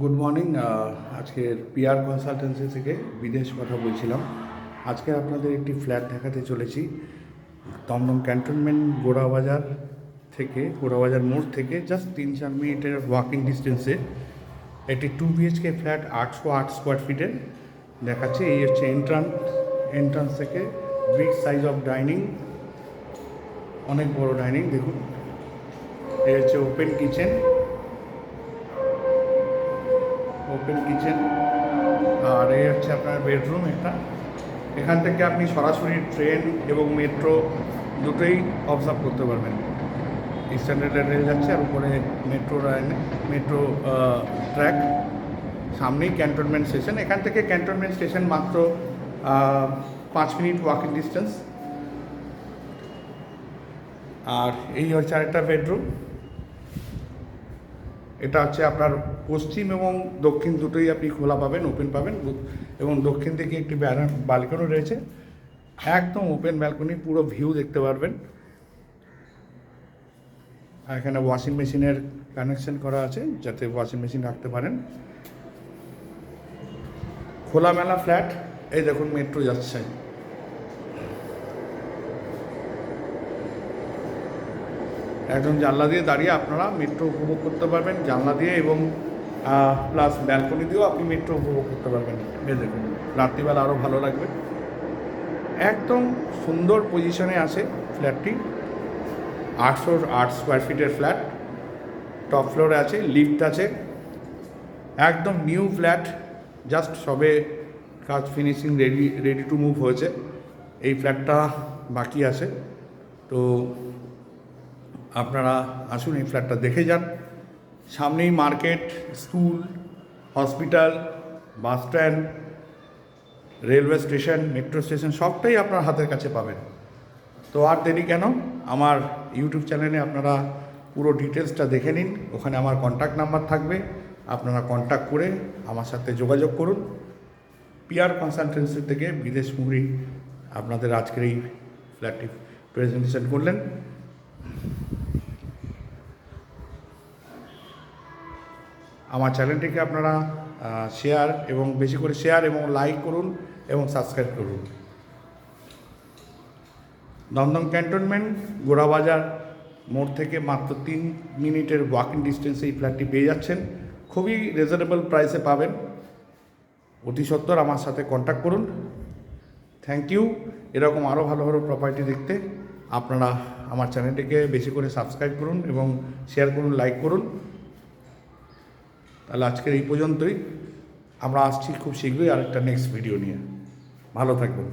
Good morning. আজকের PR consultancy থেকে বিদেশ কথা বলছিলাম। আজকে আপনাদের একটি ফ্ল্যাট দেখাতে চলেছি দমদম ক্যান্টনমেন্ট গোড়াবাজার মোড় থেকে জাস্ট 3-4 মিনিটের ওয়াকিং ডিস্টেন্সে একটি 2 BHK ফ্ল্যাট 808 স্কোয়ার ফিটের দেখাচ্ছে। এই হচ্ছে এন্ট্রান্স থেকে বিগ সাইজ অফ ডাইনিং, অনেক বড় ডাইনিং দেখুন। এই হচ্ছে ওপেন কিচেন আর এই হচ্ছে আপনার বেডরুম। এখান থেকে আপনি সরাসরি ট্রেন এবং মেট্রো দুটোই অবজার্ভ করতে পারবেন। ইস্টার্ন রেল যাচ্ছে আর উপরে মেট্রো ট্র্যাক। সামনেই ক্যান্টনমেন্ট স্টেশন। এখান থেকে ক্যান্টনমেন্ট স্টেশন মাত্র 5 মিনিট ওয়াকিং ডিস্টেন্স। আর এই হচ্ছে আরেকটা বেডরুম। এটা হচ্ছে আপনার পশ্চিম এবং দক্ষিণ দুটোই আপনি খোলা পাবেন, ওপেন পাবেন। এবং দক্ষিণ দিকে একটি ব্যালকনি রয়েছে, একদম ওপেন ব্যালকনি, পুরো ভিউ দেখতে পারবেন। আর এখানে ওয়াশিং মেশিনের কানেকশন করা আছে যাতে ওয়াশিং মেশিন রাখতে পারেন। খোলামেলা ফ্ল্যাট। এই দেখুন মেট্রো যাচ্ছে। একদম জানলা দিয়ে দাঁড়িয়ে আপনারা মেট্রো উপভোগ করতে পারবেন, জানলা দিয়ে এবং প্লাস ব্যালকনি দিয়েও আপনি মেট্রো উপভোগ করতে পারবেন। এই দেখুন রাত্রিবেলা আরও ভালো লাগবে। একদম সুন্দর পজিশনে আছে ফ্ল্যাটটি। 808 স্কোয়ার ফিটের ফ্ল্যাট, টপ ফ্লোরে আছে, লিফট আছে, একদম নিউ ফ্ল্যাট। জাস্ট সবে কাজ ফিনিশিং, রেডি টু মুভ হয়েছে। এই ফ্ল্যাটটা বাকি আছে। তো আপনারা আসুন, এই ফ্ল্যাটটা দেখে যান। সামনেই market, school, hospital, bus stand, railway station, metro station সবটাই আপনার হাতের কাছে পাবেন। তো আর দেরি কেন, আমার ইউটিউব চ্যানেলে আপনারা পুরো ডিটেলসটা দেখে নিন। ওখানে আমার কন্ট্যাক্ট নাম্বার থাকবে, আপনারা কন্ট্যাক্ট করে আমার সাথে যোগাযোগ করুন। পিআর কনসালটেন্সি থেকে বিদেশ মুহুরী আপনাদের আজকের এই ফ্ল্যাটটি প্রেজেন্টেশন করলেন। আমার চ্যানেলটিকে আপনারা বেশি করে শেয়ার এবং লাইক করুন এবং সাবস্ক্রাইব করুন। দমদম ক্যান্টনমেন্ট গোড়াবাজার মোড় থেকে মাত্র 3 মিনিটের ওয়াকিং ডিস্টেন্সে এই ফ্ল্যাটটি পেয়ে যাচ্ছেন। খুবই রিজনেবল প্রাইসে পাবেন। অতি সত্বর আমার সাথে কন্ট্যাক্ট করুন। Thank you. এরকম আরও ভালো ভালো প্রপার্টি দেখতে আপনারা আমার চ্যানেলটিকে বেশি করে সাবস্ক্রাইব করুন এবং শেয়ার করুন, লাইক করুন। তাহলে আজকের এই পর্যন্তই। আমরা আসছি খুব শীঘ্রই আরেকটা নেক্সট ভিডিও নিয়ে। ভালো থাকবেন।